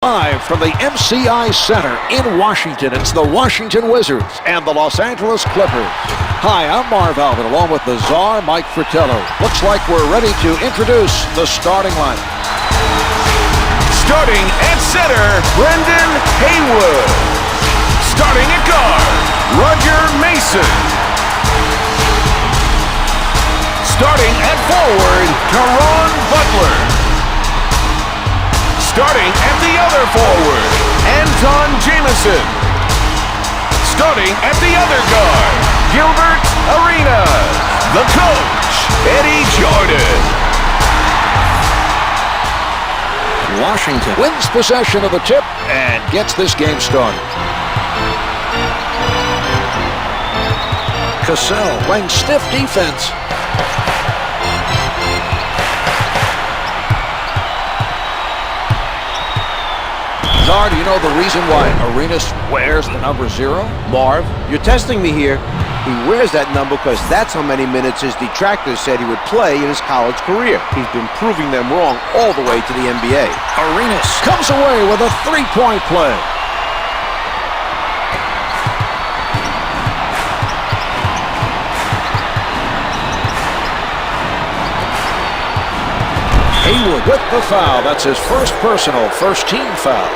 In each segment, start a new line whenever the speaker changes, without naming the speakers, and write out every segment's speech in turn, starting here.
Live from the MCI Center in Washington, it's the Washington Wizards and the Los Angeles Clippers. Hi, I'm Marv Alvin, along with the czar, Mike Fratello. Looks like we're ready to introduce the starting lineup.
Starting at center, Brendan Haywood. Starting at guard, Roger Mason. Starting at forward, Caron Butler. Starting at the other forward, Antawn Jamison. Starting at the other guard, Gilbert Arenas. The coach, Eddie Jordan.
Washington wins possession of the tip and gets this game started. Cassell playing stiff defense. Do you know the reason why Arenas wears the number 0?
Marv, you're testing me here. He wears that number because that's how many minutes his detractors said he would play in his college career. He's been proving them wrong all the way to the NBA.
Arenas comes away with a three-point play. Haywood with the foul. That's his first personal, first team foul.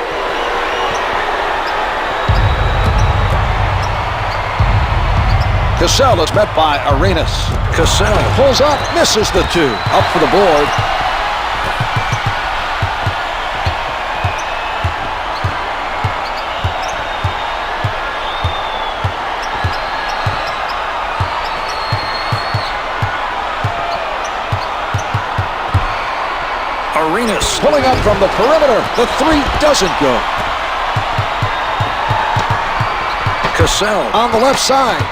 Cassell is met by Arenas. Cassell pulls up, misses the two. Up for the board. Arenas pulling up from the perimeter. The three doesn't go. Cassell on the left side.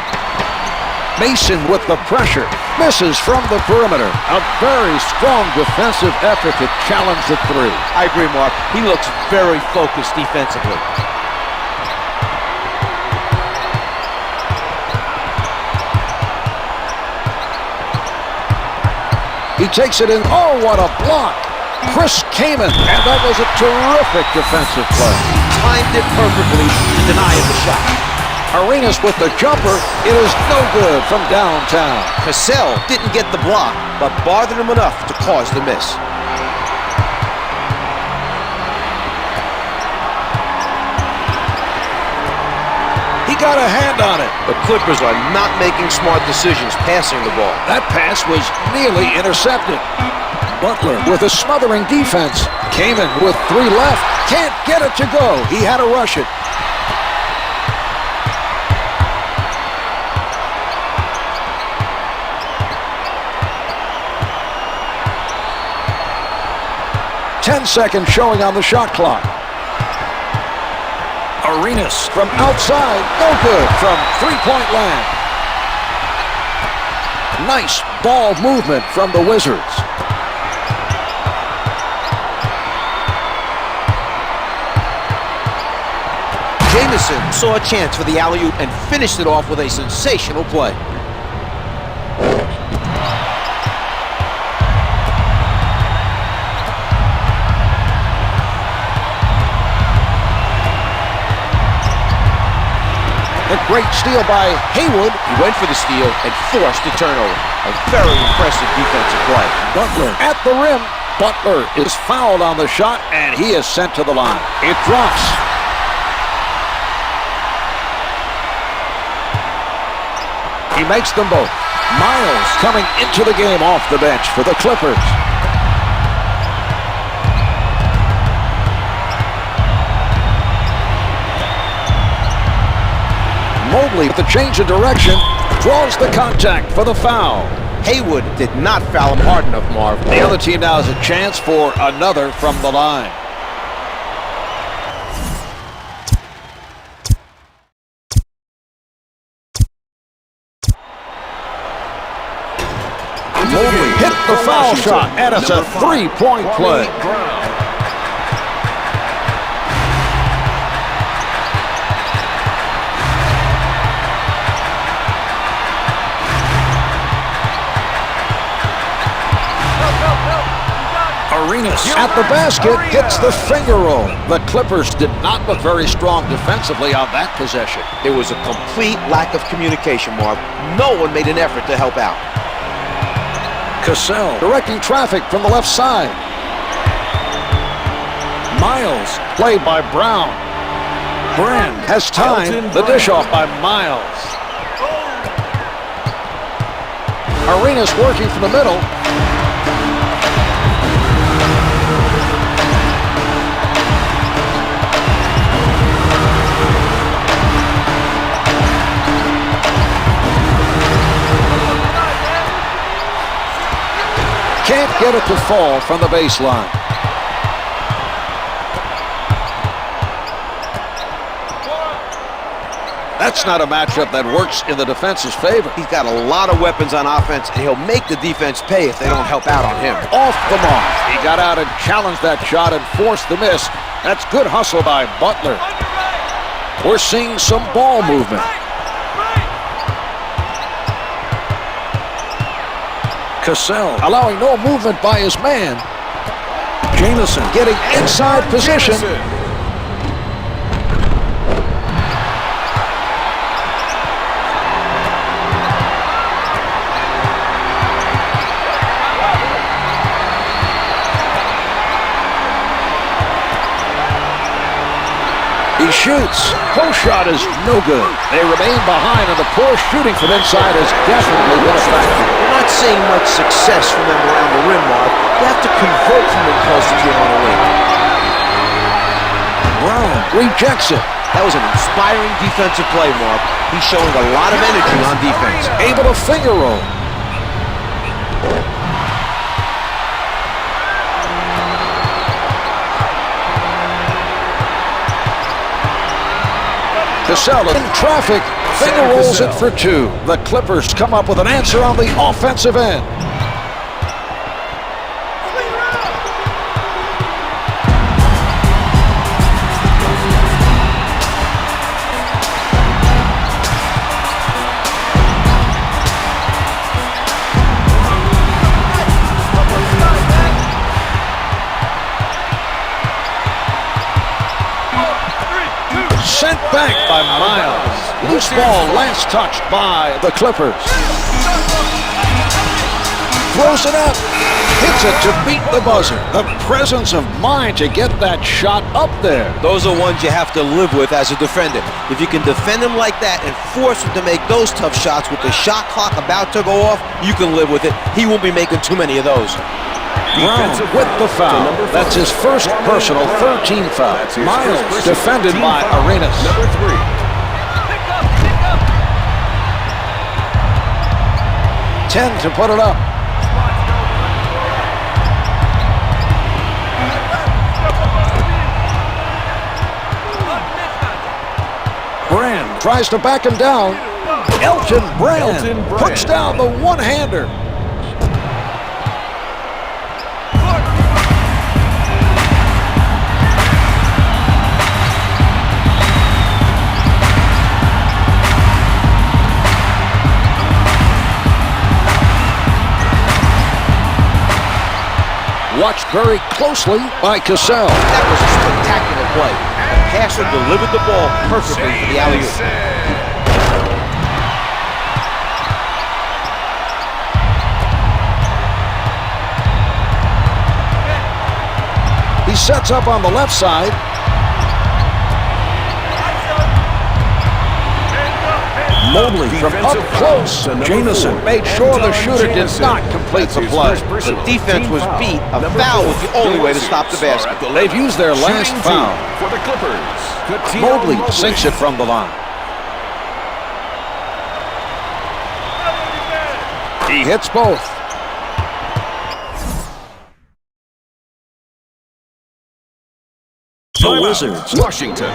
Mason with the pressure. Misses from the perimeter. A very strong defensive effort to challenge the three.
I agree, Mark. He looks very focused defensively.
He takes it in. Oh, what a block. Chris Caron. And that was a terrific defensive play.
Timed it perfectly to deny him the shot.
Arenas with the jumper. It is no good from downtown.
Cassell didn't get the block, but bothered him enough to cause the miss.
He got a hand on it.
The Clippers are not making smart decisions passing the ball.
That pass was nearly intercepted. Butler with a smothering defense. Caron with 3 left. Can't get it to go. He had to rush it. Ten seconds showing on the shot clock. Arenas from outside, no good from three-point land. Nice ball movement from the Wizards.
Jamison saw a chance for the alley-oop and finished it off with a sensational play.
A great steal by Haywood.
He went for the steal and forced the turnover. A very impressive defensive play.
Butler at the rim. Butler is fouled on the shot, and he is sent to the line. It drops. He makes them both. Miles coming into the game off the bench for the Clippers. Mobley with the change of direction, draws the contact for the foul.
Haywood did not foul him hard enough, Marv.
The other team now has a chance for another from the line. Mobley hit the foul shot, and it's a three-point play. Arenas at the basket, gets the finger roll. The Clippers did not look very strong defensively on that possession.
There was a complete lack of communication, Marv. No one made an effort to help out.
Cassell directing traffic from the left side. Miles, played by Brown. Brand has time. The dish off by Miles. Arenas working from the middle. Can't get it to fall from the baseline. That's not a matchup that works in the defense's favor.
He's got a lot of weapons on offense, and he'll make the defense pay if they don't help out on him.
Off the mark. He got out and challenged that shot and forced the miss. That's good hustle by Butler. We're seeing some ball movement. Cassell allowing no movement by his man. Jamison getting inside position. He shoots. Post shot is no good. They remain behind, and the poor shooting from inside has definitely been a factor.
We're not seeing much success from them around the rim, Mark. You have to convert from it close if you want to win.
Brown rejects it.
That was an inspiring defensive play, Mark. He's showing a lot of energy on defense.
Able to finger roll. Cassell in traffic, finger rolls it for two. The Clippers come up with an answer on the offensive end. Sent back by Miles. Loose ball last touched by the Clippers. Throws it up. Hits it to beat the buzzer. The presence of mind to get that shot up there.
Those are ones you have to live with as a defender. If you can defend him like that and force him to make those tough shots with the shot clock about to go off, you can live with it. He won't be making too many of those.
Brown with the foul. That's his first personal 13 foul. Miles defended by Arenas.
Number 3.
10 to put it up. Brand tries to back him down. Elton Brand puts down the one-hander. Watched very closely by Cassell.
That was a spectacular play. The passer delivered the ball perfectly for the alley-oop.
He sets up on the left side. Mobley from up close. Jamison made sure the shooter did not complete the play.
The defense was beat. A foul was the only way to stop the basket.
They've used their last foul.
For the Clippers.
Mobley sinks it from the line. He hits both. The Wizards.
Washington.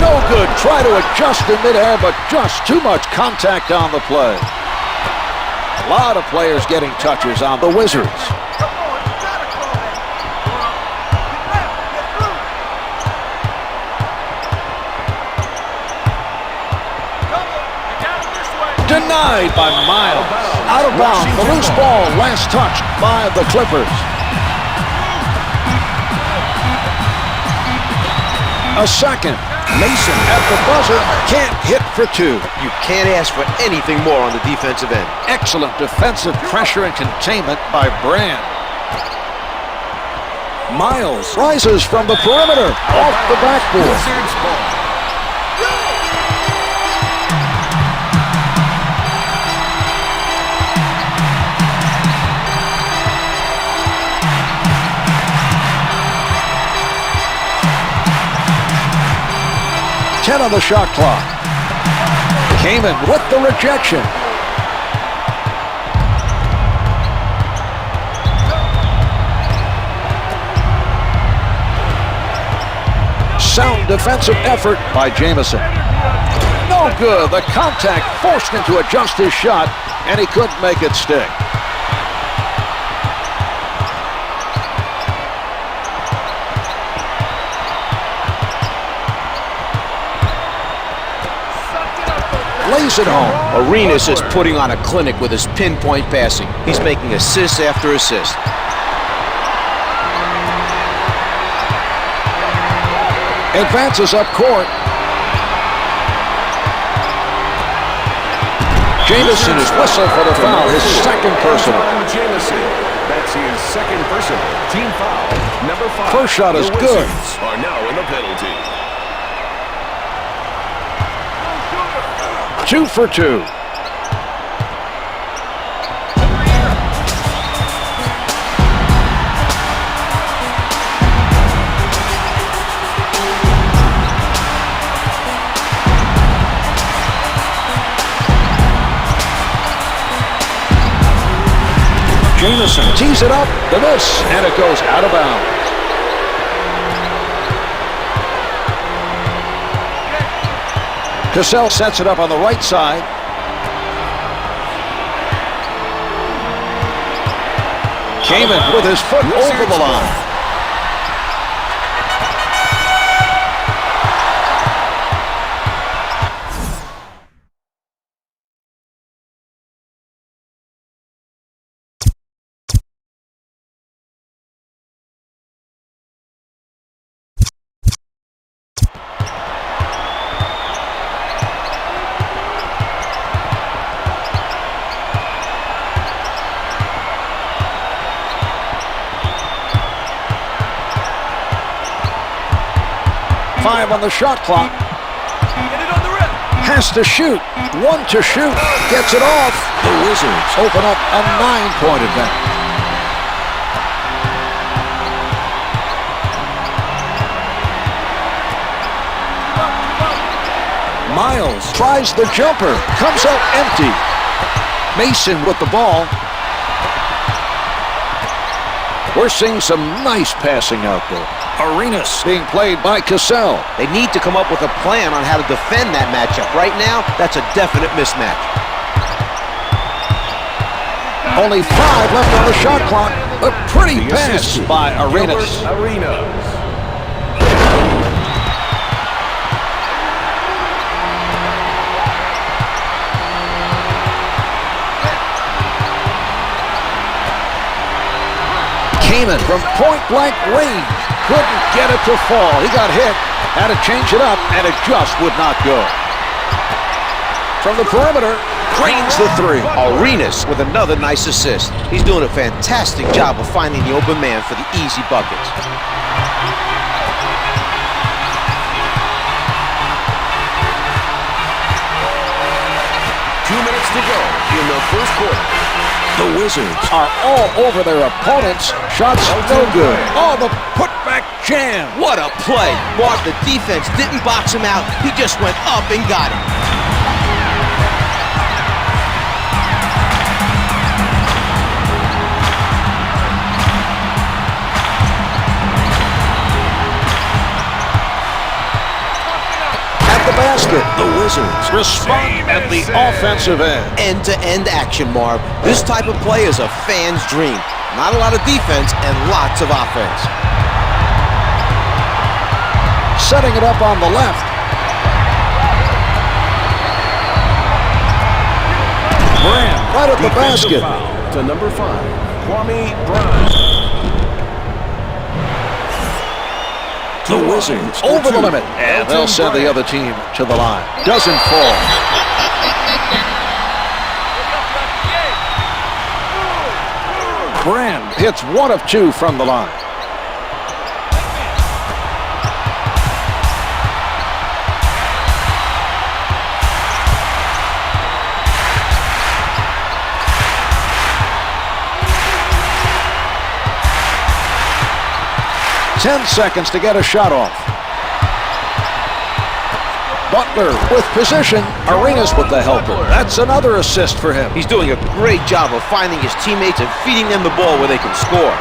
No good. Try to adjust in midair, but just too much contact on the play. A lot of players getting touches on the Wizards. Denied by Miles. Out of bounds. The loose ball last touched by the Clippers. A second. Mason at the buzzer can't hit for two.
You can't ask for anything more on the defensive end.
Excellent defensive pressure and containment by Brand. Miles rises from the perimeter off the backboard. Ten on the shot clock. Kaman with the rejection. Sound defensive effort by Jamison. No good. The contact forced him to adjust his shot, and he couldn't make it stick. Lays it home.
Arenas is putting on a clinic with his pinpoint passing. He's making assist after assist.
Advances up court. Jamison is whistled for the foul, his second personal.
Jamison. That's his second personal. Team foul, number 5.
First shot is good.
Are now in the penalty.
2 for 2. Jamison tees it up, the miss, and it goes out of bounds. Cassell sets it up on the right side. Kaman with his foot over the line. Five on the shot clock.
Get it on the rim.
Has to shoot. 1 to shoot. Gets it off. The Wizards open up a 9-point advantage. Miles tries the jumper. Comes up empty. Mason with the ball. We're seeing some nice passing out there. Arenas being played by Cassell.
They need to come up with a plan on how to defend that matchup. Right now, that's a definite mismatch.
Only 5 left on the shot clock. A pretty pass by Arenas.
Arenas.
Kaman from point-blank range. Couldn't get it to fall. He got hit, had to change it up, and it just would not go. From the perimeter, drains the 3.
Arenas with another nice assist. He's doing a fantastic job of finding the open man for the easy buckets.
Minutes to go in the first quarter.
The Wizards are all over their opponents. Shots no good. Oh, the putback jam.
What a play. Mark, the defense didn't box him out. He just went up and got it.
Basket. The Wizards respond at the offensive end.
End-to-end action, Marv. This type of play is a fan's dream. Not a lot of defense and lots of offense.
Setting it up on the left. right at the basket.
Foul to number 5, Brand.
The Wizards over the limit, and they'll send the other team to the line. Doesn't fall. Brand hits 1 of 2 from the line. Ten seconds to get a shot off. Butler with position. Arenas with the helper. That's another assist for him.
He's doing a great job of finding his teammates and feeding them the ball where they can score.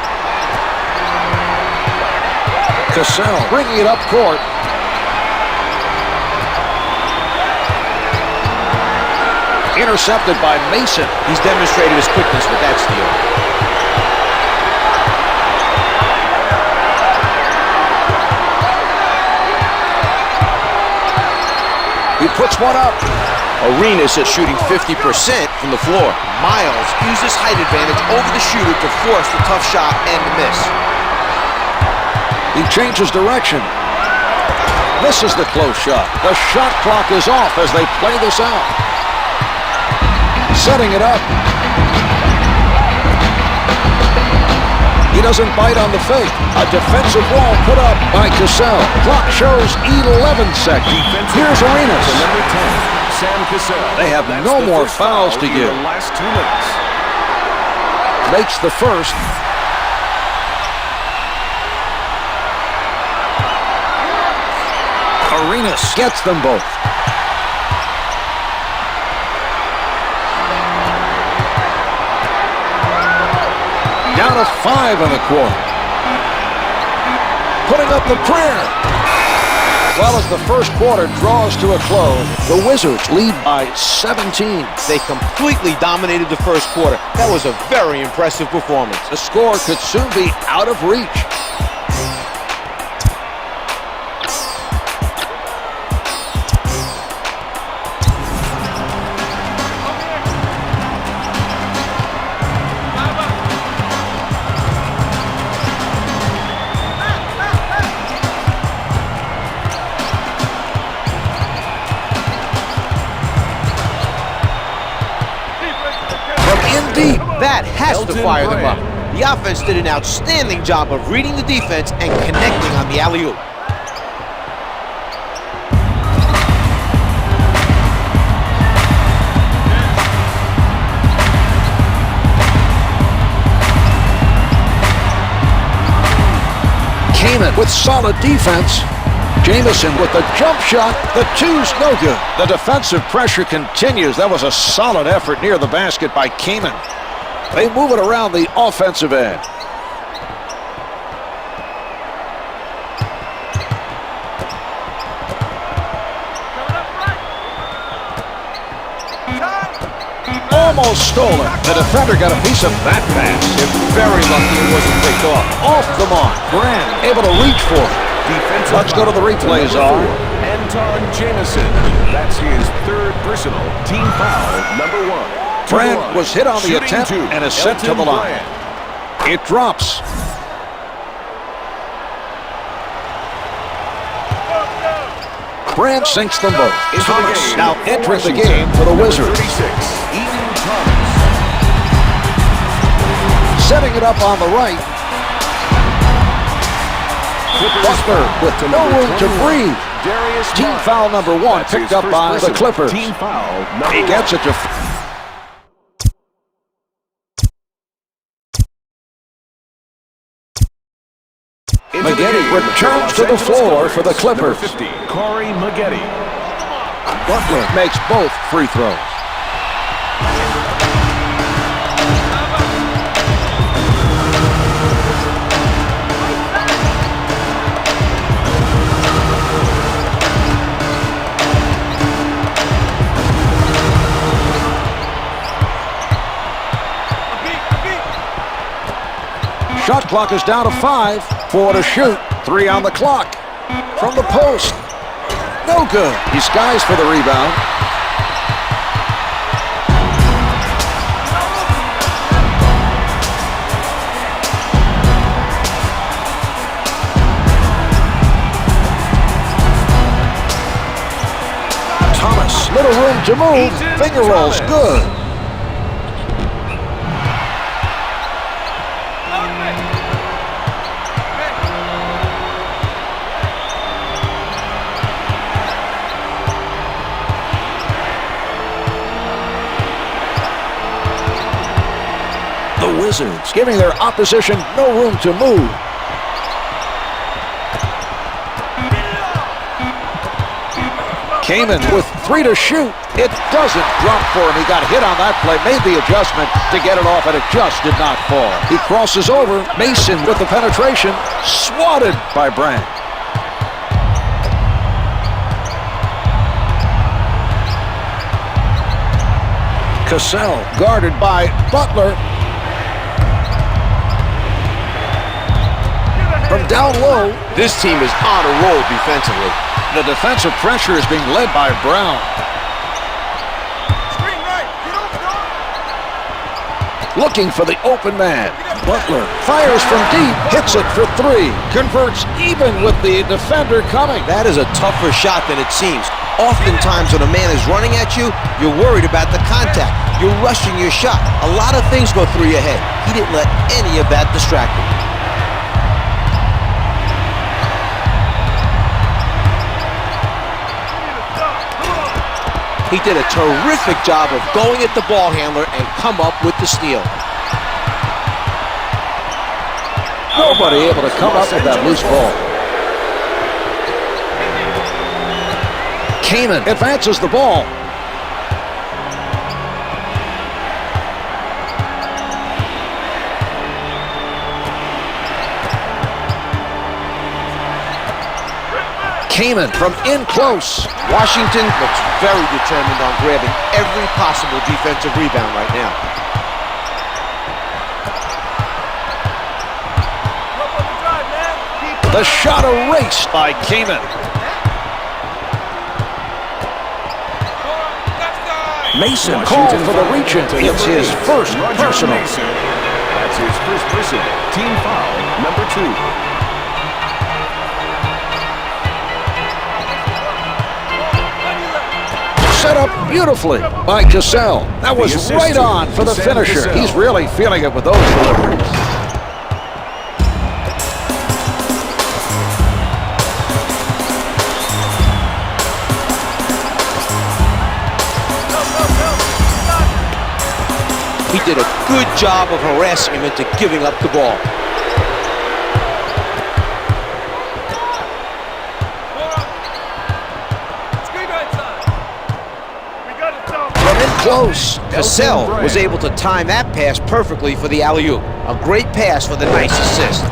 Cassell bringing it up court. Intercepted by Mason.
He's demonstrated his quickness with that steal.
He puts one up.
Arenas is shooting 50% from the floor. Miles uses height advantage over the shooter to force the tough shot and the miss.
He changes direction. Misses the close shot. The shot clock is off as they play this out. Setting it up. He doesn't bite on the fake. A defensive wall put up by Cassell. Clock shows 11 seconds. Here's Arenas.
Number 10, Sam Cassell.
They have no more fouls to give.
The last 2 minutes.
Makes the first. Arenas gets them both. Down to 5 in the quarter. Putting up the prayer. Well, as the first quarter draws to a close, the Wizards lead by 17.
They completely dominated the first quarter. That was a very impressive performance.
The score could soon be out of reach. Deep.
That has to
Elton
fire them
Brand.
up. The offense did an outstanding job of reading the defense and connecting on the alley-oop.
Caron with solid defense. Jamison with the jump shot. The two's no good. The defensive pressure continues. That was a solid effort near the basket by Caron. They move it around the offensive end. Almost stolen. The defender got a piece of that pass.
They're very lucky it wasn't picked off.
Off the mark. Brand able to reach for it.
Defensive
Let's go to the replays,
Czar. Antawn Jamison. That's his 3rd personal team foul, number 1.
Brand was hit on the
Shooting
attempt
2,
and is sent to the
Elton
line.
Brand.
It drops. Brand sinks them both.
Into
Thomas
the game
now
for
entering the
Washington.
game for the
Number
Wizards.
36, Thomas.
Setting it up on the right. Butler with no room to breathe. Team foul number 1
That's
picked
his
up
first
by the
personal
Clippers.
Team foul number
He gets it to... Maggette returns to the floor for the Clippers.
Number 50, Corey Maggette.
Butler makes both free throws. Shot clock is down to 5. 4 to shoot. 3 on the clock. From the post. No good. He skies for the rebound. Little room to move. Finger rolls good. The Wizards giving their opposition no room to move. Caron with 3 to shoot. It doesn't drop for him. He got hit on that play, made the adjustment to get it off, and it just did not fall. He crosses over. Mason with the penetration. Swatted by Brand. Cassell guarded by Butler. From down low.
This team is on a roll defensively.
The defensive pressure is being led by Brown. Looking for the open man. Butler fires from deep, hits it for 3. Converts even with the defender coming.
That is a tougher shot than it seems. Oftentimes when a man is running at you, you're worried about the contact. You're rushing your shot. A lot of things go through your head. He didn't let any of that distract him. He did a terrific job of going at the ball handler and come up with the steal.
Nobody able to come up with that loose ball. Caron advances the ball. Caron from in close.
Washington looks very determined on grabbing every possible defensive rebound right now.
The shot erased by Caron. Mason called for the reach-in. It's his first personal.
That's his first personal. Team foul, number 2.
Set up beautifully by Cassell. That was right on for the finisher. He's really feeling it with those deliveries.
He did a good job of harassing him into giving up the ball.
Close.
Cassell was able to time that pass perfectly for the alley-oop. A great pass for the nice assist.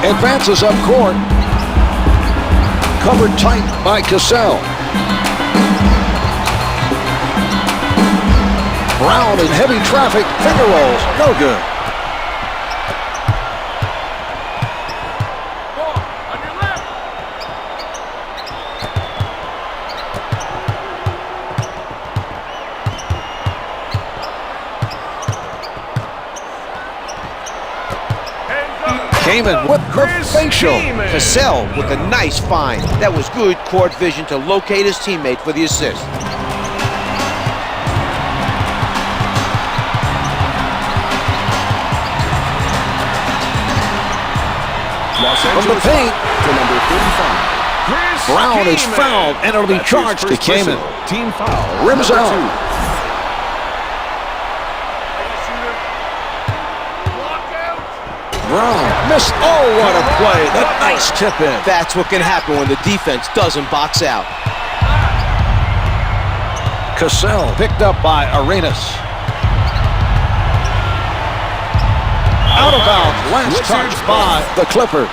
Advances up court. Covered tight by Cassell. Brown in heavy traffic. Finger rolls. No good. Caron with the facial.
Cassell with a nice find. That was good court vision to locate his teammate for the assist.
From the paint
to number 35.
Brown is fouled and it'll be charged to Caron.
Team foul.
Rims out.
2.
Brown missed. Oh, what a play. That nice tip in.
That's what can happen when the defense doesn't box out.
Cassell picked up by Arenas. Out of bounds. Last touch by the Clippers.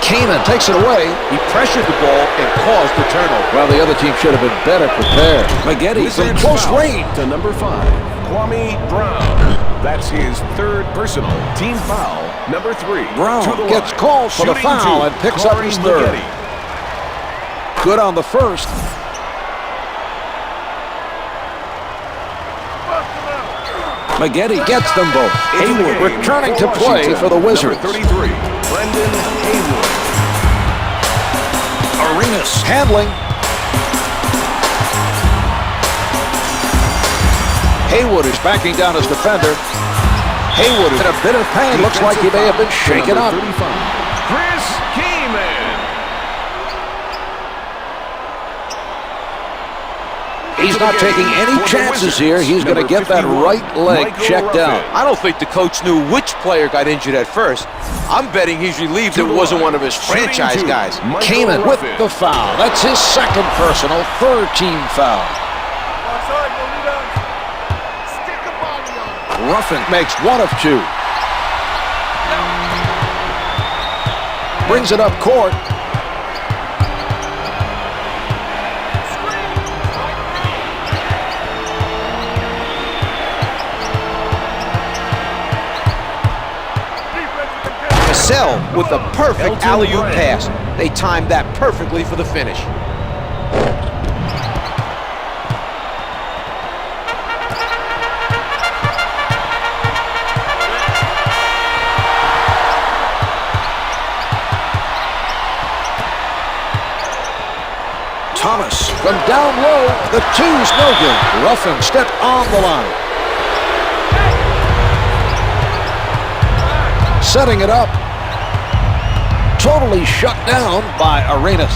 Caron takes it away.
He pressured the ball and caused the turnover.
Well, the other team should have been better prepared. Maggette from close range.
To number 5, Kwame Brown. That's his 3rd personal. Team foul, number 3.
Brown gets called for the foul and picks up his 3rd. Good on the first. Maggette gets them both. Haywood returning to play for the Wizards.
Number 33, Brendan Haywood.
Arenas handling. Haywood is backing down his defender. Haywood is in a bit of pain. Looks like he may have been shaken up.
Chris Keyman.
He's not taking any chances here. He's going to get that right leg checked out.
I don't think the coach knew which player got injured at first. I'm betting he's relieved it wasn't one of his franchise guys.
Keyman with the foul. That's his second personal, third team foul. Ruffin makes one of two. Brings it up court.
Cassell with a perfect alley-oop pass. They timed that perfectly for the finish.
Thomas from down low. The two's no good. Ruffin stepped on the line. Setting it up. Totally shut down by Arenas.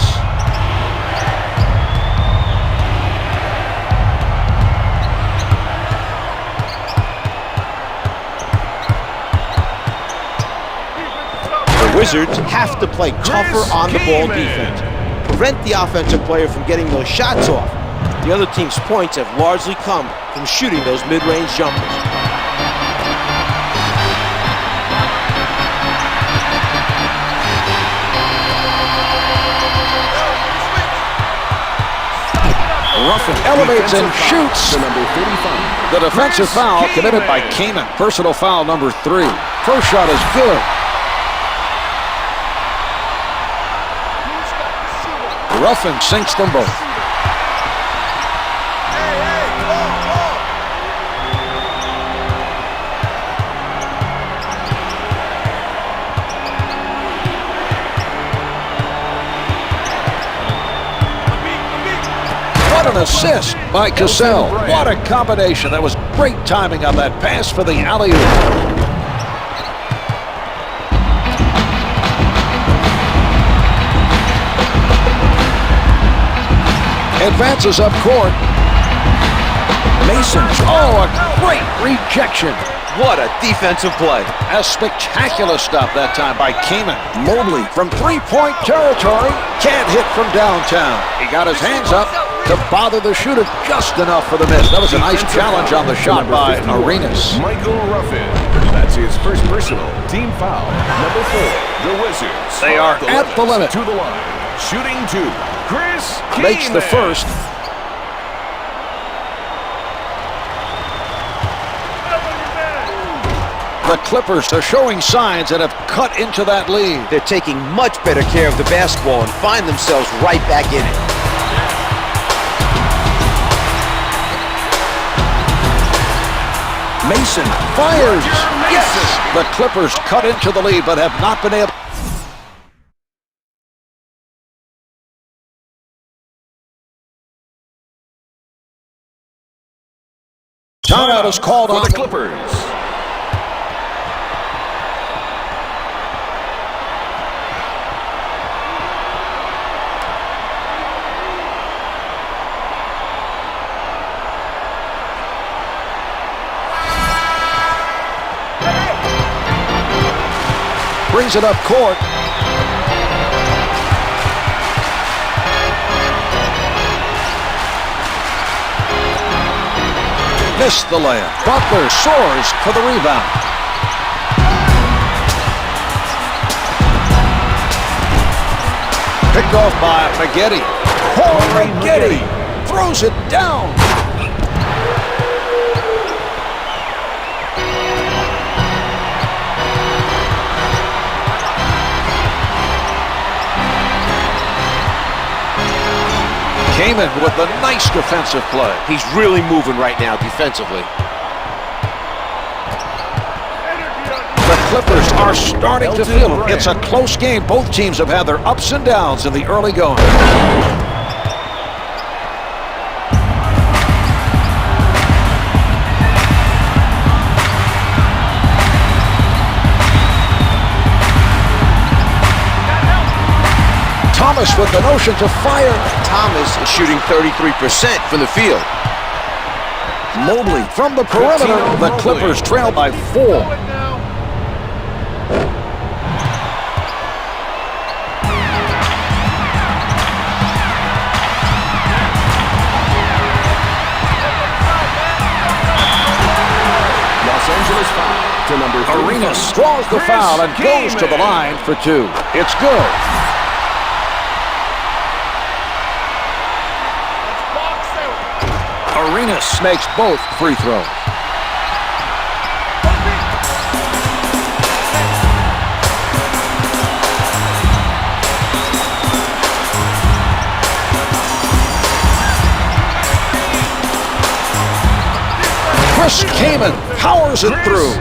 The Wizards have to play tougher on the ball defense. Prevent the offensive player from getting those shots off. The other team's points have largely come from shooting those mid-range jumpers.
Ruffin elevates and shoots. The defensive foul committed by Keyman. Personal foul number 3. First shot is good. Ruffin sinks them both. What an assist by Cassell. What a combination. That was great timing on that pass for the alley-oop. Advances up court. Mason. Oh, a great rejection.
What a defensive play.
A spectacular stop that time by Keyman. Mobley from three-point territory. Can't hit from downtown. He got his hands up to bother the shooter just enough for the miss. That was a nice challenge on the shot by Arenas.
Michael Ruffin. That's his first personal. Team foul. Number 4. The Wizards.
They are at the limit.
To the line. Shooting 2. Chris Keyman.
Makes the first. The Clippers are showing signs and have cut into that lead.
They're taking much better care of the basketball and find themselves right back in it.
Mason fires. Yes! The Clippers cut into the lead but have not been able. Timeout is called on
the Clippers.
Brings it up court. Missed the layup. Butler soars for the rebound. Picked off by Maggette. Maggette throws it down. Keyman with a nice defensive play.
He's really moving right now defensively.
Clippers are starting to feel it. It's a close game. Both teams have had their ups and downs in the early going. Thomas with the notion to fire.
Thomas is shooting 33% from the field.
Mobley from the perimeter. The Clippers trail by 4.
Los Angeles foul to number 35.
Arenas draws the foul and goes to the line for 2. It's good. Arenas makes both free throws. Chris Caron powers it through.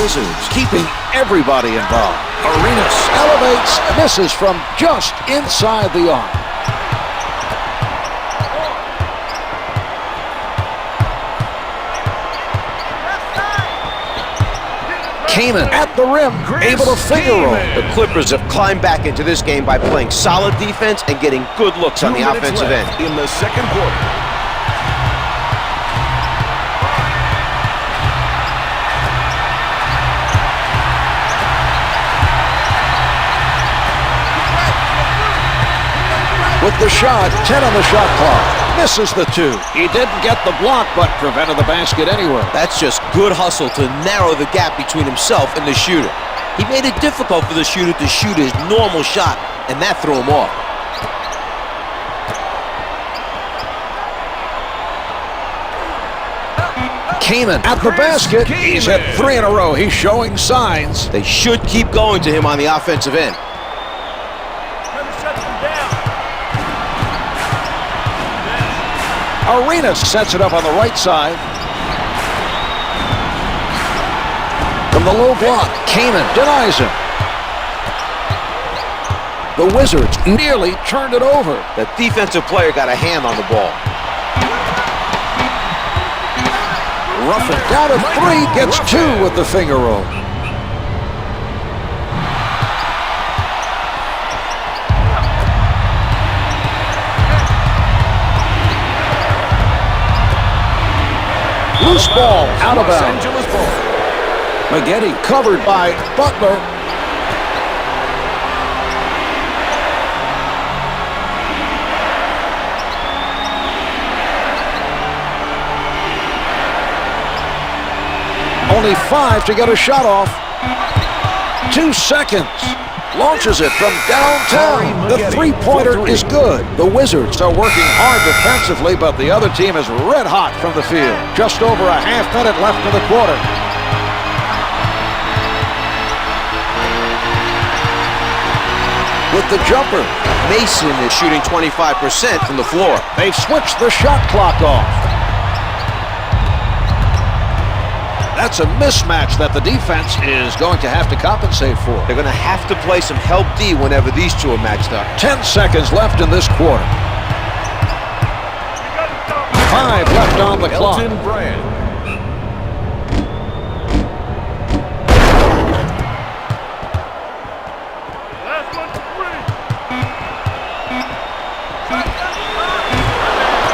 Wizards keeping everybody involved. Arenas elevates, misses from just inside the arc. Caron at the rim, able to finger roll.
The Clippers have climbed back into this game by playing solid defense and getting good looks on the offensive end.
In the second quarter.
With the shot, 10 on the shot clock. Misses the 2. He didn't get the block, but prevented the basket anyway.
That's just good hustle to narrow the gap between himself and the shooter. He made it difficult for the shooter to shoot his normal shot, and that threw him off.
Caron at the basket. He's hit 3 in a row. He's showing signs.
They should keep going to him on the offensive end.
Arenas sets it up on the right side. From the low block, Caron denies him. The Wizards nearly turned it over.
The defensive player got a hand on the ball.
Ruffin down to 3, gets 2 with the finger roll. Loose ball, out of bounds. Maggette covered by Butler. Only 5 to get a shot off. 2 seconds. Launches it from downtown. The three-pointer is good. The Wizards are working hard defensively, but the other team is red hot from the field. Just over a half minute left in the quarter. With the jumper,
Mason is shooting 25% from the floor.
They've switched the shot clock off. That's a mismatch that the defense is going to have to compensate for.
They're going to have to play some help D whenever these two are matched up.
10 seconds left in this quarter. 5 left on the clock.
Elton Brand.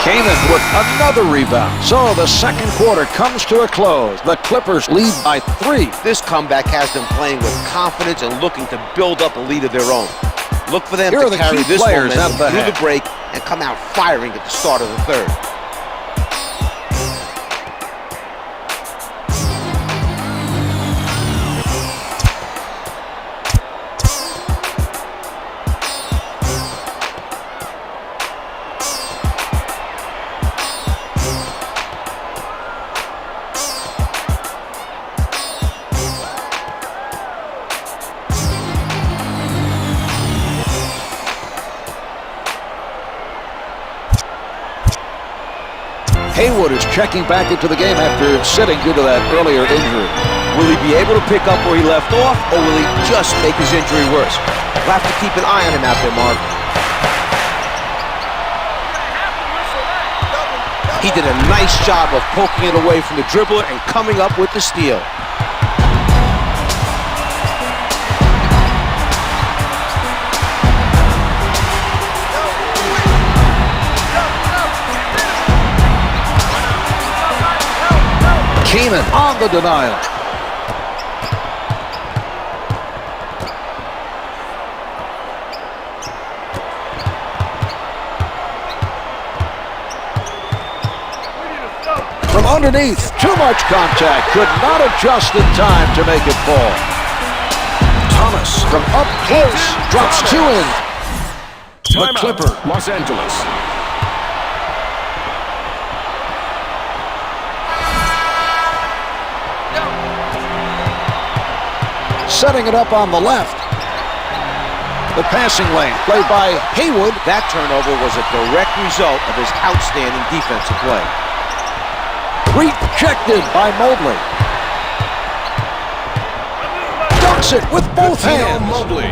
Caron with another rebound. So the second quarter comes to a close. The Clippers lead by 3.
This comeback has them playing with confidence and looking to build up a lead of their own. Look for them to carry this momentum through the break and come out firing at the start of the third.
Haywood is checking back into the game after sitting due to that earlier injury.
Will he be able to pick up where he left off, or will he just make his injury worse? We'll have to keep an eye on him out there, Marv. He did a nice job of poking it away from the dribbler and coming up with the steal.
Keenan on the denial. From underneath, too much contact. Could not adjust in time to make it fall. Thomas from up close drops two in. The Clipper.
Los Angeles.
Setting it up on the left. The passing lane played by Haywood.
That turnover was a direct result of his outstanding defensive play.
Rejected by Mobley. Dunks it with both hands.
Mobley.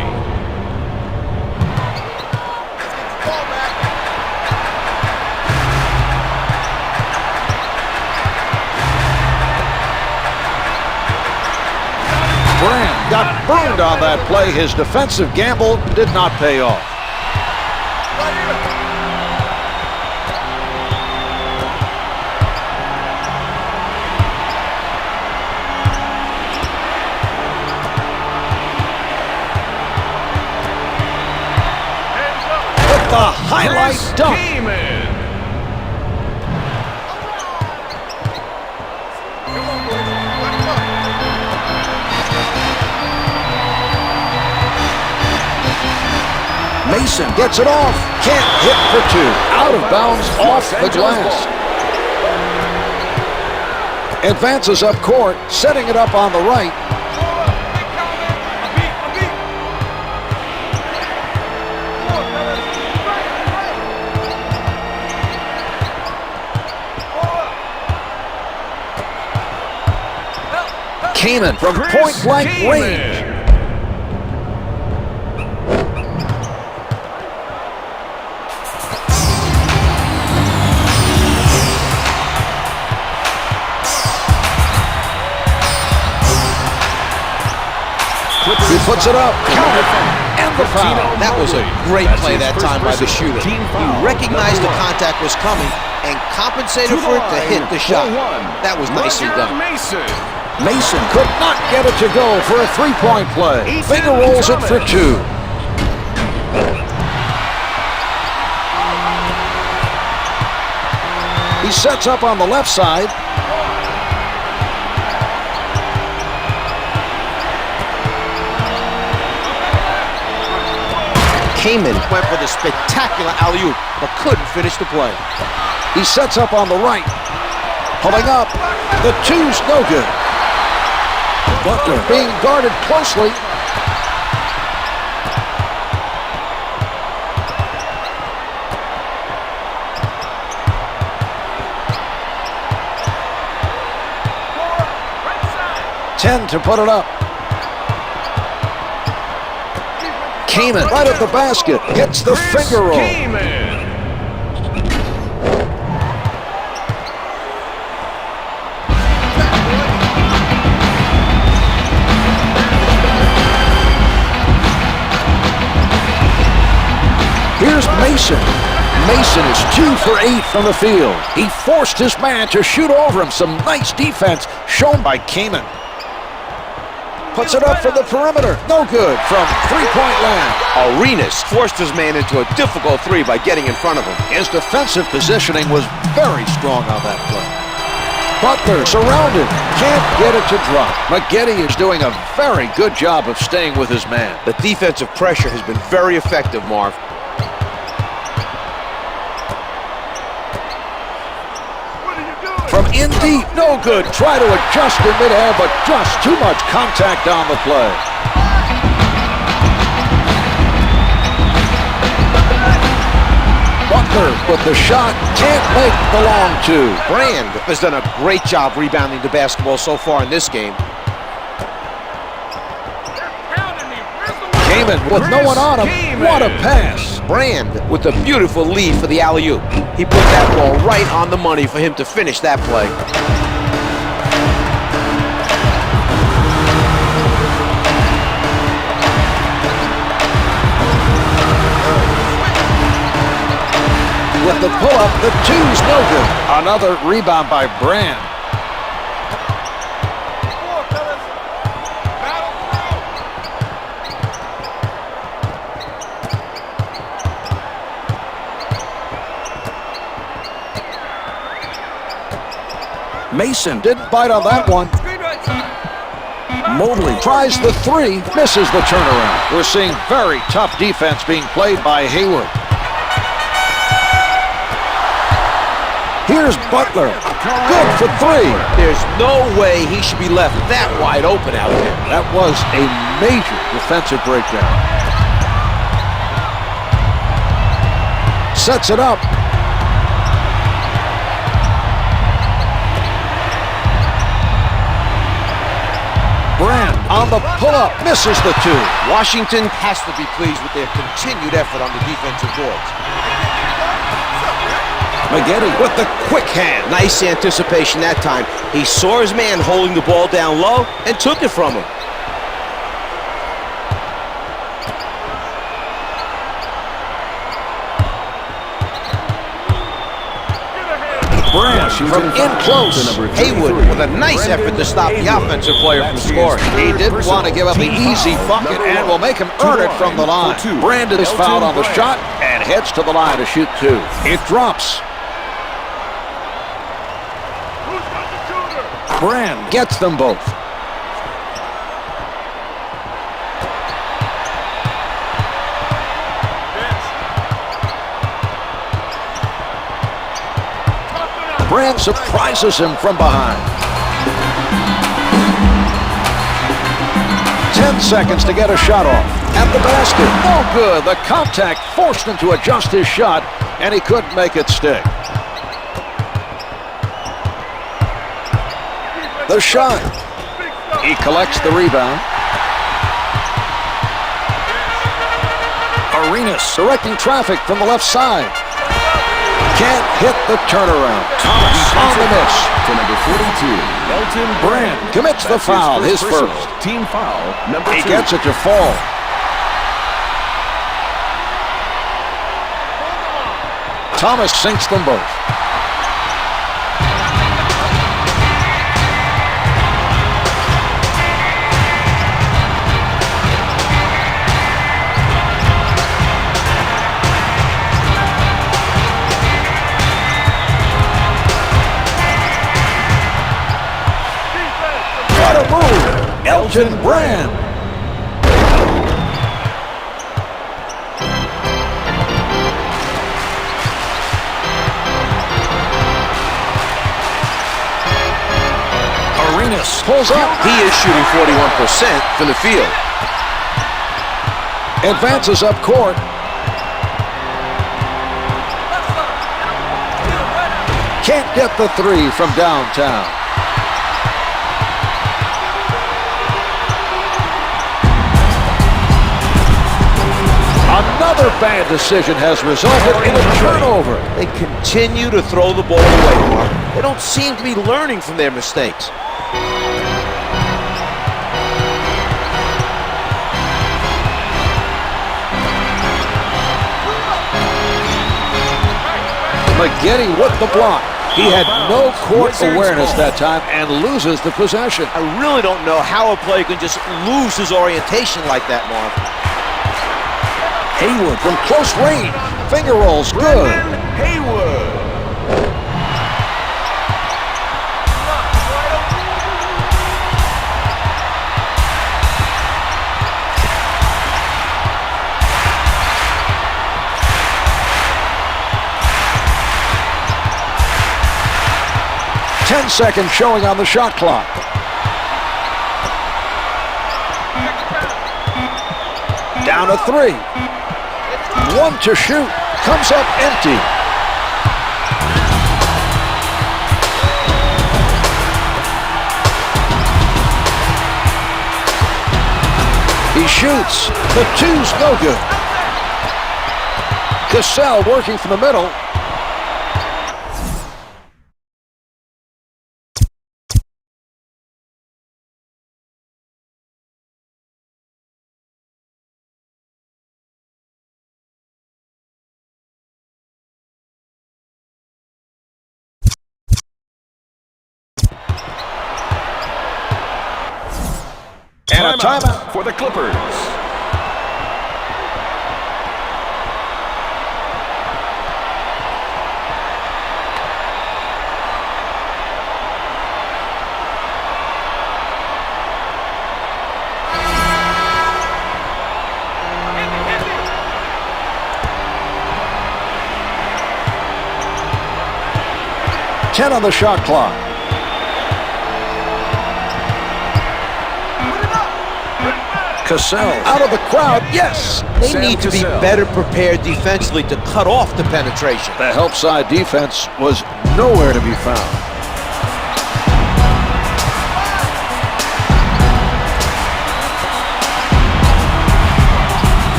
Brand got burned on that play. His defensive gamble did not pay off. With the highlight dunk. Mason gets it off. Can't hit for two. Out of bounds off the glass. Advances up court, setting it up on the right. Keenan from point-blank range. He puts it up. And the foul.
That was a great play that time by the shooter. He recognized the contact was coming and compensated for it to hit the shot. That was nicely done.
Mason could not get it to go for a three-point play. Finger rolls it for two. He sets up on the left side.
Kaman went for the spectacular alley-oop, but couldn't finish the play.
He sets up on the right. Pulling up. The two's no good. Butler being guarded closely. Ten to put it up. Keenan right at the basket, gets the finger roll. Here's Mason. Mason is 2 for 8 from the field. He forced his man to shoot over him. Some nice defense shown by Keenan. Puts it up from the perimeter. No good from three-point land.
Arenas forced his man into a difficult three by getting in front of him.
His defensive positioning was very strong on that play. Butler surrounded. Can't get it to drop. McGetty is doing a very good job of staying with his man.
The defensive pressure has been very effective, Marv.
From in deep, no good. Try to adjust in midair, but just too much contact on the play. Butler Butler with the shot, can't make the long two.
Brand has done a great job rebounding the basketball so far in this game.
Jamison with no one on him. What a pass.
Brand with a beautiful lead for the alley-oop. He put that ball right on the money for him to finish that play.
With the pull-up, the two's no good. Another rebound by Brand. Mason didn't bite on that one. Mobley tries the three, misses the turnaround. We're seeing very tough defense being played by Hayward. Here's Butler. Good for three.
There's no way he should be left that wide open out there.
That was a major defensive breakdown. Sets it up. Brand on the pull-up, misses the two.
Washington has to be pleased with their continued effort on the defensive boards.
McGetty with the quick hand.
Nice anticipation that time. He saw his man holding the ball down low and took it from him.
Brand from in close.
Hayward with a nice effort to stop the offensive player from scoring.
He didn't want to give up the easy bucket and will make him earn it from the line. Brand is fouled on the shot and heads to the line to shoot two. It drops. Brand gets them both. Brand surprises him from behind. 10 seconds to get a shot off. At the basket. No good. The contact forced him to adjust his shot, and he couldn't make it stick. The shot. He collects the rebound. Arenas directing traffic from the left side. Can't hit the turnaround. Thomas on the miss.
To number 42, Elton
Brand commits the foul, his first.
Team foul, number 2.
He gets it to fall. Thomas sinks them both. Elton Brand. Arenas pulls up.
He is shooting 41% from the field.
Advances up court. Can't get the three from downtown. Another bad decision has resulted in a turnover.
They continue to throw the ball away, Mark. They don't seem to be learning from their mistakes.
McGetty with the block. He had no court awareness that time and loses the possession.
I really don't know how a player can just lose his orientation like that, Mark.
Hayward from close range. Finger rolls good.
Hayward.
Ten seconds showing on the shot clock. Down to three. One to shoot. Comes up empty. He shoots. The two's no good. Cassell working from the middle. And a timeout
for the Clippers.
Ten on the shot clock. Cassell out of the crowd, yes!
They need to be better prepared defensively to cut off the penetration.
The help side defense was nowhere to be found.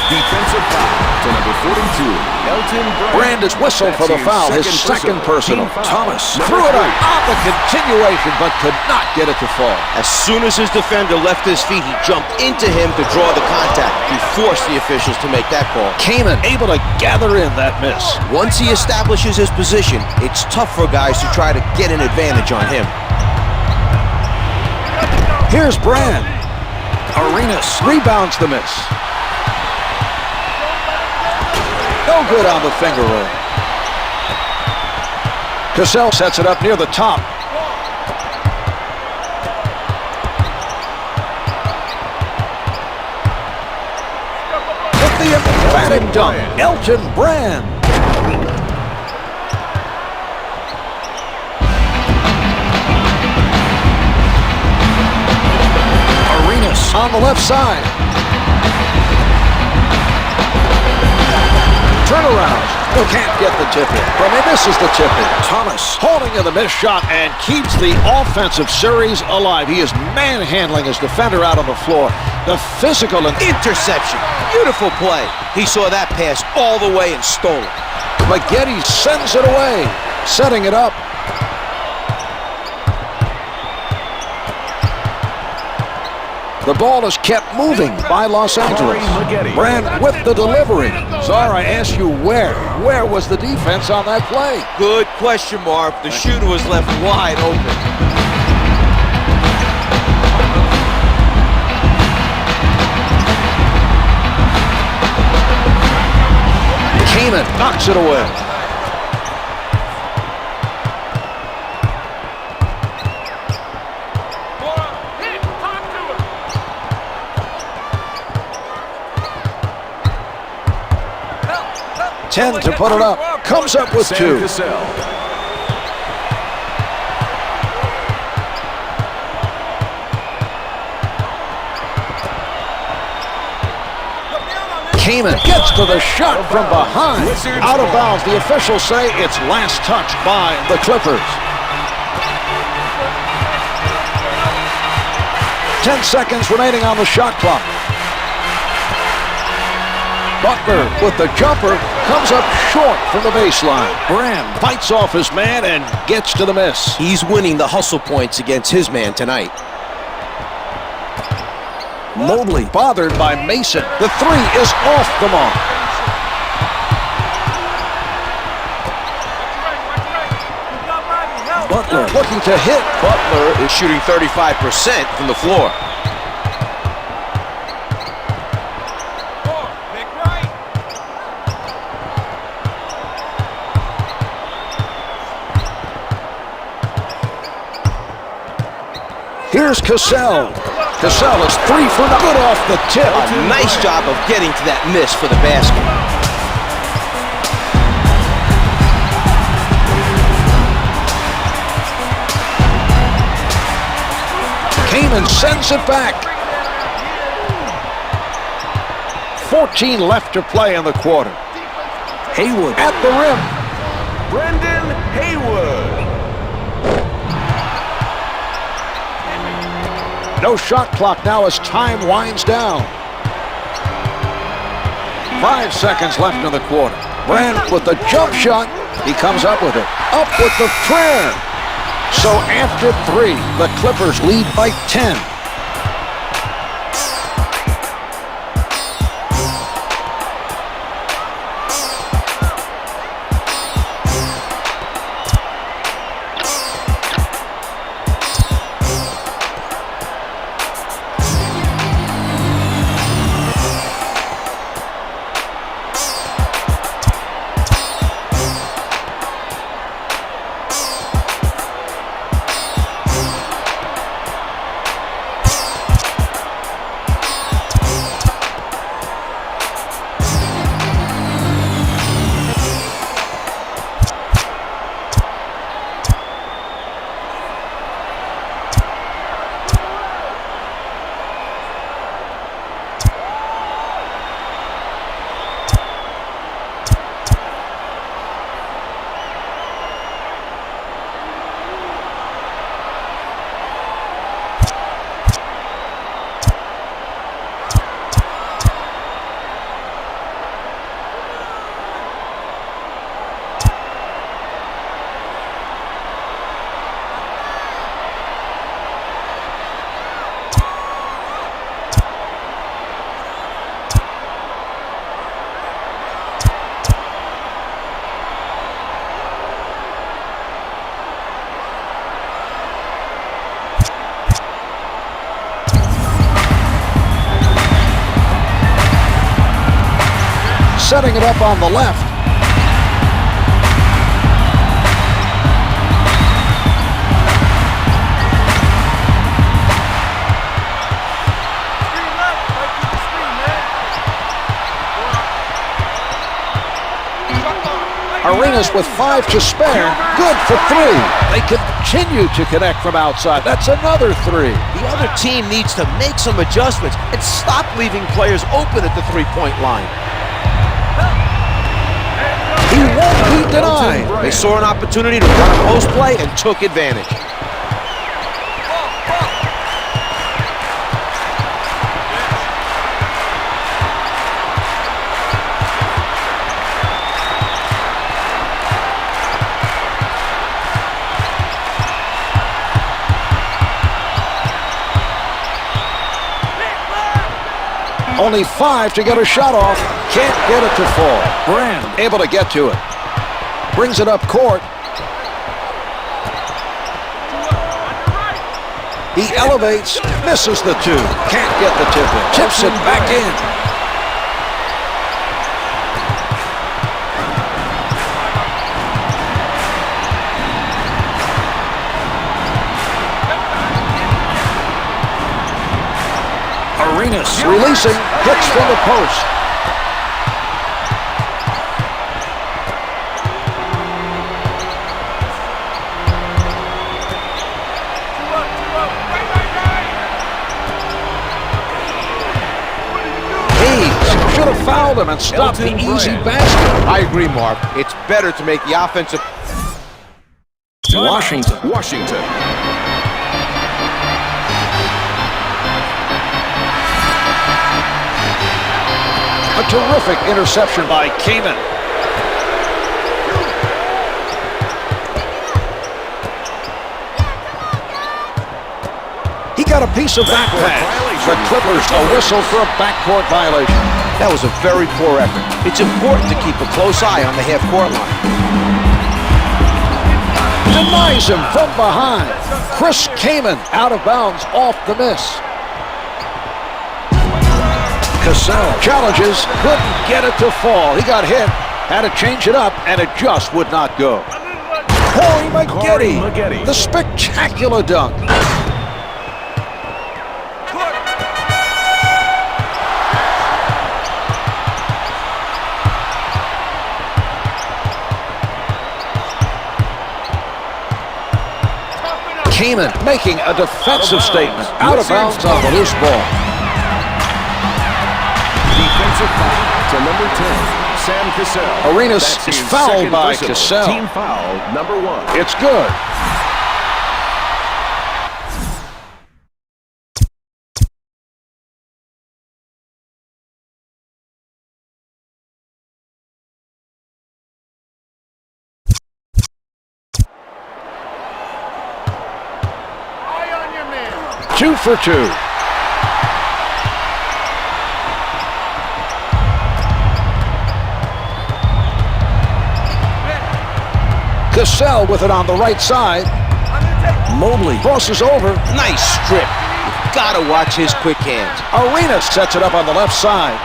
Defensive foul to number 42, Elton Brand.
Brand is whistled for the foul, his second personal. Thomas threw it up on the continuation, but could not get it to fall.
As soon as his defender left his feet, he jumped into him to draw the contact. He forced the officials to make that call.
Kaman able to gather in that miss.
Once he establishes his position, it's tough for guys to try to get an advantage on him.
Here's Brand. Arenas rebounds the miss. No good on the finger roll. Cassell sets it up near the top. With the emphatic dunk, Elton Brand. Arenas on the left side. Turnaround. Who can't get the tip in. But he misses the tip in. Thomas holding in the missed shot and keeps the offensive series alive. He is manhandling his defender out on the floor. The physical and
interception. Beautiful play. He saw that pass all the way and stole it.
Maggette sends it away. Setting it up. The ball is kept moving by Los Angeles. Brand with the delivery. Zara, I ask you where? Where was the defense on that play?
Good question, Marv. The shooter was left wide open.
Kaman knocks it away. Ten to put it up. Comes up with two. Kaman gets to the shot from behind. Out of bounds. The officials say it's last touch by the Clippers. 10 seconds remaining on the shot clock. Butler with the jumper comes up short from the baseline. Brand bites off his man and gets to the miss.
He's winning the hustle points against his man tonight.
Mobley bothered by Mason. The three is off the mark. Butler looking to hit.
Butler is shooting 35% from the floor.
Here's Cassell. Cassell is 3 for good off the tip.
A nice job of getting to that miss for the basket.
Kaman sends it back. 14 left to play in the quarter. Haywood at the rim.
Brendan Haywood.
No shot clock now as time winds down. 5 seconds left in the quarter. Brand with the jump shot. He comes up with it. Up with the prayer. So after 3, the Clippers lead by 10. Setting it up on the left. Arenas with 5 to spare. Good for 3. They continue to connect from outside. That's another 3.
The other team needs to make some adjustments and stop leaving players open at the three-point line.
He won't be denied.
They saw an opportunity to run a post play and took advantage.
Only 5 to get a shot off. Can't get it to fall. Brand able to get to it. Brings it up court. He elevates, misses the 2. Can't get the tip in. Tips it back in. Arenas releasing, hits from the post. Hayes should have fouled him and stopped the easy basket.
I agree, Mark. It's better to make the offensive...
Washington.
A terrific interception by Caron. He got a piece of that pass. The Clippers a whistle for a backcourt violation.
That was a very poor effort. It's important to keep a close eye on the half-court line.
Denies him from behind. Chris Caron out of bounds off the miss. Cassell challenges, couldn't get it to fall. He got hit, had to change it up, and it just would not go. Corey Maggette, the spectacular dunk. Caron making a defensive statement. Out of bounds on the loose ball.
Defensive foul to number 10, Sam Cassell.
Arenas is fouled by Cassell.
Team foul number 1.
It's good. 2 for 2. Cassell with it on the right side. Mobley crosses over.
Nice strip. You've got to watch his quick hands.
Arenas sets it up on the left side.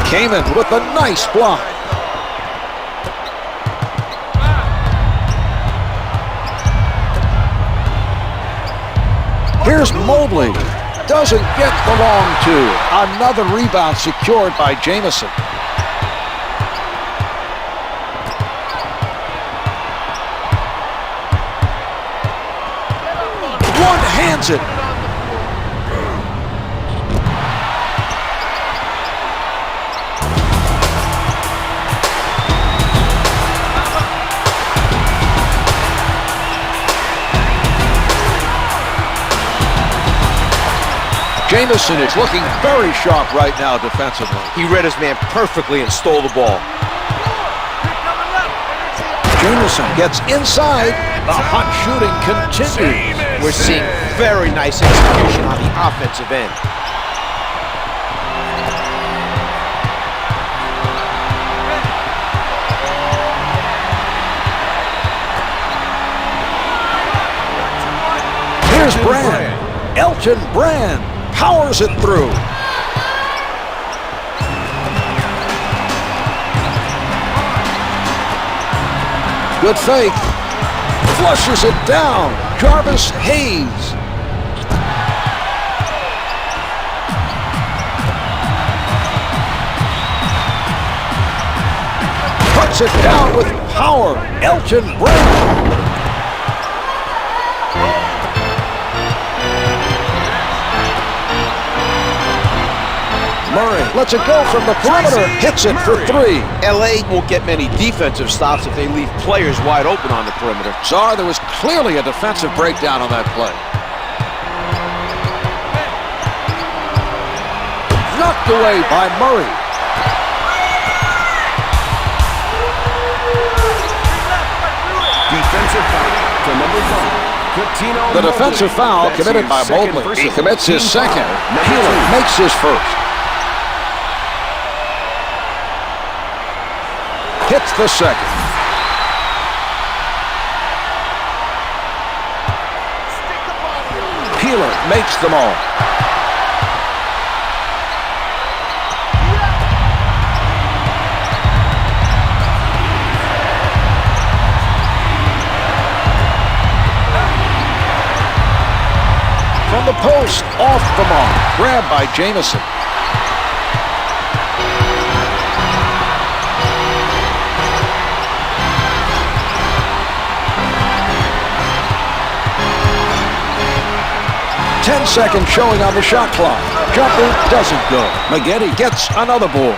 Caron with a nice block. Here's Mobley. Doesn't get the long two. Another rebound secured by Jamison. One hands it. Jamison is looking very sharp right now defensively.
He read his man perfectly and stole the ball.
Jamison gets inside. The hot shooting continues.
We're seeing very nice execution on the offensive end.
Here's Brand. Elton Brand powers it through. Good fake. Flushes it down. Jarvis Hayes. Puts it down with power. Elton Brand. Murray lets it go from the perimeter, hits it for 3.
LA won't get many defensive stops if they leave players wide open on the perimeter.
Czar, there was clearly a defensive breakdown on that play. Knocked away by Murray.
Defensive foul to number 5.
The defensive foul committed by Mobley. He commits his second. Peeler makes his first. Hits the second. Peeler makes them all. From the post, off the mark. Grabbed by Jamison. Ten-second showing on the shot clock. Jumper doesn't go. Maggette gets another board.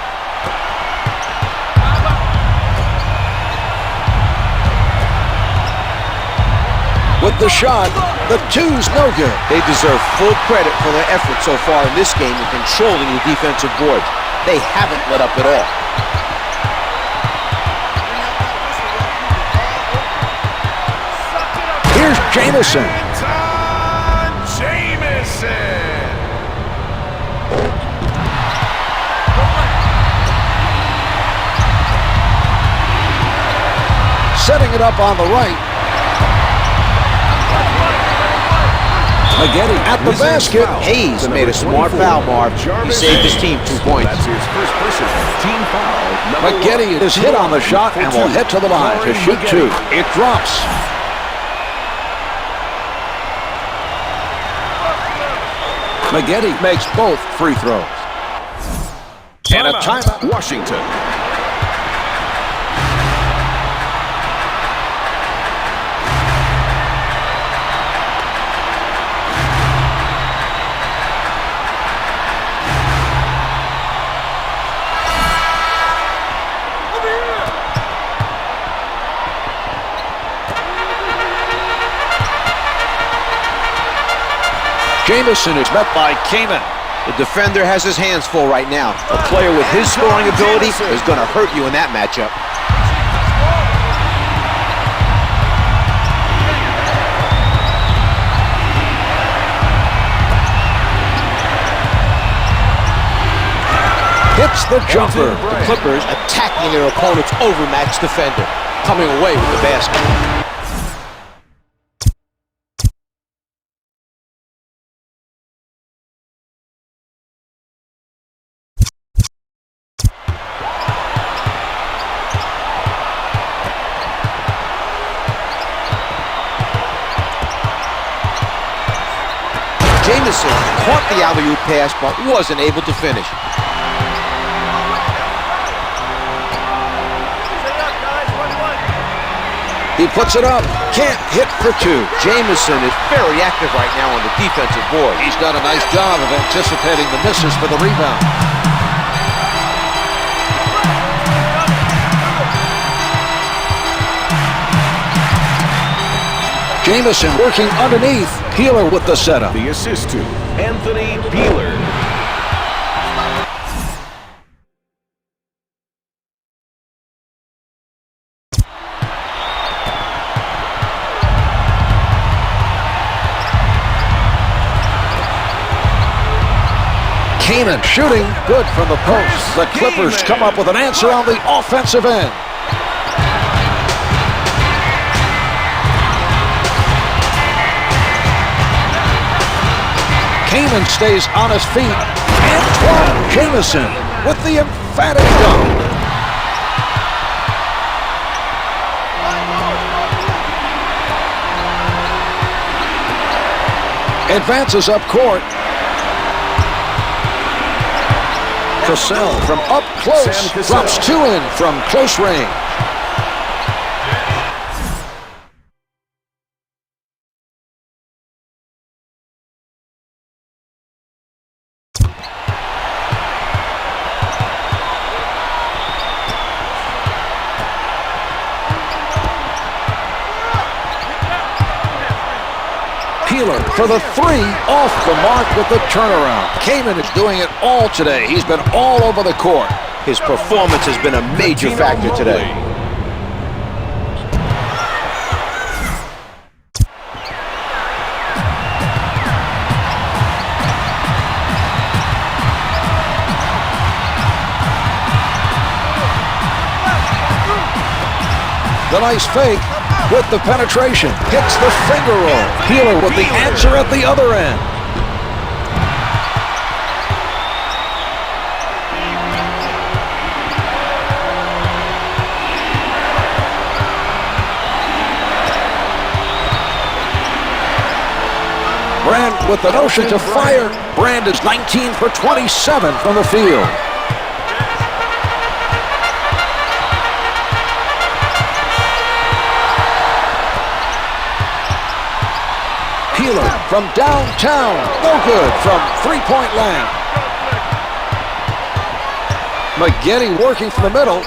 With the shot, the two's no good.
They deserve full credit for their effort so far in this game in controlling the defensive boards. They haven't let up at all.
Here's Jamison.
Antawn Jamison.
Setting it up on the right. Maggette at the basket.
Hayes made a smart foul, Marv. He saved his team 2 points.
That's his first personal team foul.
Maggette is hit on the shot and will head to the line to shoot 2. It drops. Maggette makes both free throws. And a timeout.
Washington.
Jamison is met by Caron.
The defender has his hands full right now. A player with his scoring ability is going to hurt you in that matchup.
hits the jumper.
The Clippers attacking their opponent's overmatched defender, coming away with the basket. Jamison caught the alley-oop pass, but wasn't able to finish.
He puts it up. Can't hit for two.
Jamison is very active right now on the defensive board.
He's done a nice job of anticipating the misses for the rebound. Jamison working underneath. Peeler with the setup.
The assist to Anthony Peeler.
Caron shooting good from the post. The Clippers come up with an answer on the offensive end. Caron stays on his feet. Antawn Jamison with the emphatic dunk. Advances up court. Cassell from up close drops two in from close range. Peeler for the three, off the mark with the turnaround. Caron is doing it all today. He's been all over the court.
His performance has been a major factor today.
The nice fake with the penetration. Hits the finger roll. Peeler with the answer at the other end. Brand with the notion to fire. Brand is 19 for 27 from the field. Peeler from downtown. No good from three-point land. McGinney working from the middle.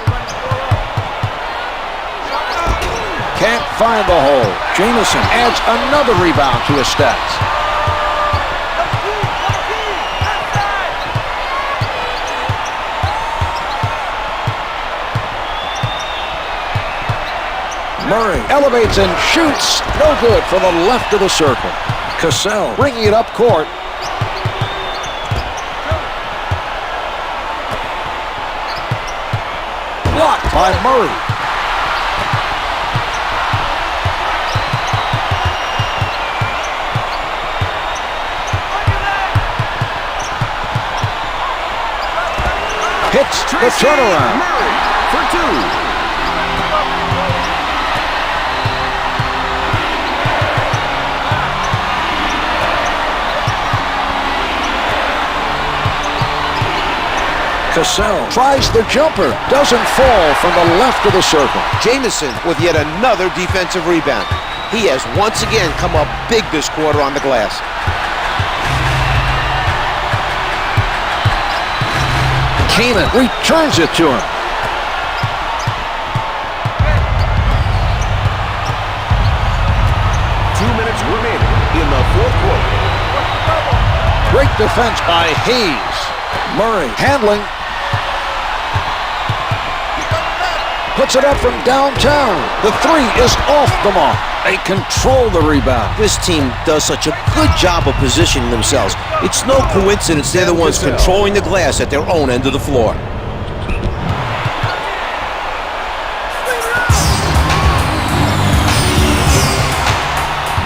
Can't find the hole. Jamison adds another rebound to his stats. Murray elevates and shoots. No good from the left of the circle. Cassell bringing it up court. Blocked by Murray. Hits the turnaround.
Murray for two.
Cassell tries the jumper. Doesn't fall from the left of the circle.
Jamison with yet another defensive rebound. He has once again come up big this quarter on the glass.
Caron returns it to him.
Remaining in the fourth quarter.
Great defense by Hayes. Murray handling. puts it up from downtown. The three is off the mark. They control the rebound.
This team does such a good job of positioning themselves. It's no coincidence they're the ones controlling the glass at their own end of the floor.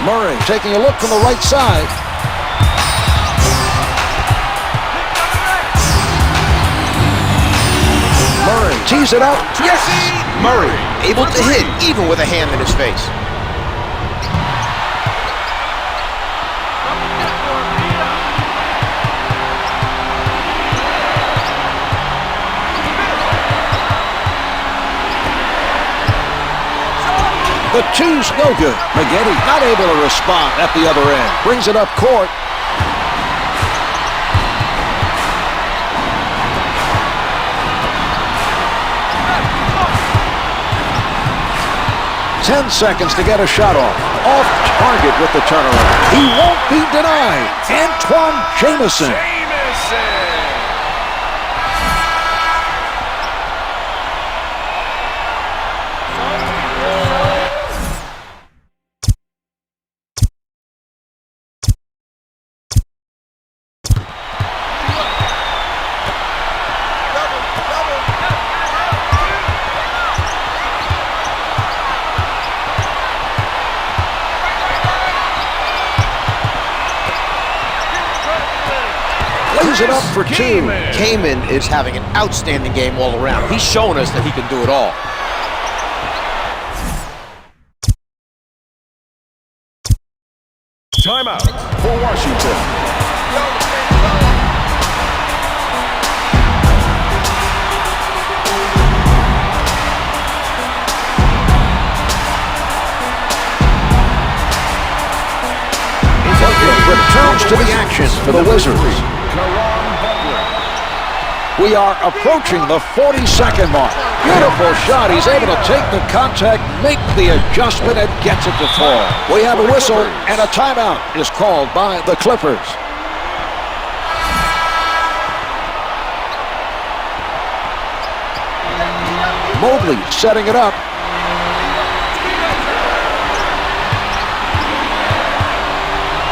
Murray taking a look from the right side. Murray tees it up.
Yes! Murray able to hit even with a hand in his face.
The two's no good. Maggette not able to respond at the other end. Brings it up court. Ten seconds to get a shot off. Off target with the turnaround. He won't be denied. Antawn Jamison. Lays it up for two.
Kaman is having an outstanding game all around. He's showing us that he can do it all.
Timeout for Washington.
Returns to the action for the Wizards.
Caron, Butler.
We are approaching the 40-second mark. Beautiful shot. He's able to take the contact, make the adjustment, and gets it to fall. We have a whistle, and a timeout is called by the Clippers. Mobley setting it up.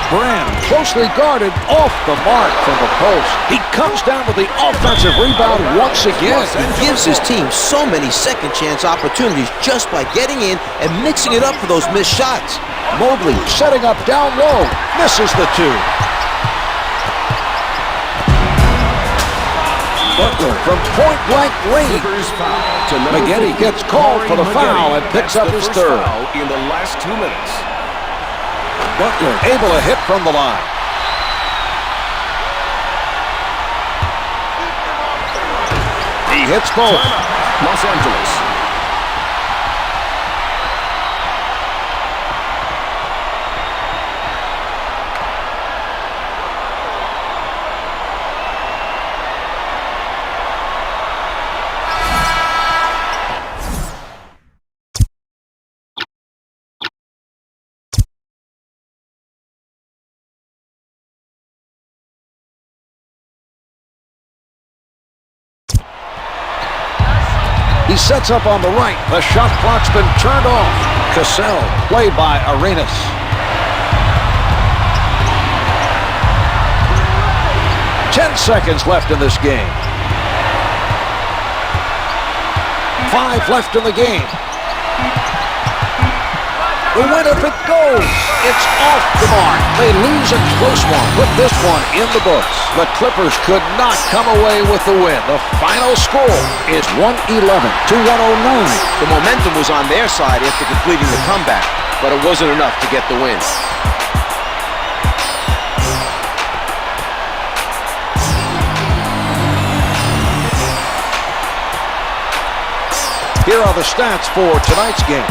Brand closely guarded, off the mark from the post. He comes down with the offensive rebound once again.
He gives his team so many second chance opportunities just by getting in and mixing it up for those missed shots.
Mobley setting up down low, misses the two. Butler from point-blank range. Maggette gets called for the foul and picks up his third.
In the last 2 minutes.
Butler able to hit from the line. He hits both.
Los Angeles.
He sets up on the right. The shot clock's been turned off. Cassell, played by Arenas. Ten seconds left in this game. 5 left in the game. The win if it goes. It's off the mark. They lose a close one. Put this one in the books. The Clippers could not come away with the win. The final score is 111 to 109.
The momentum was on their side after completing the comeback, but it wasn't enough to get the win.
Here are the stats for tonight's game.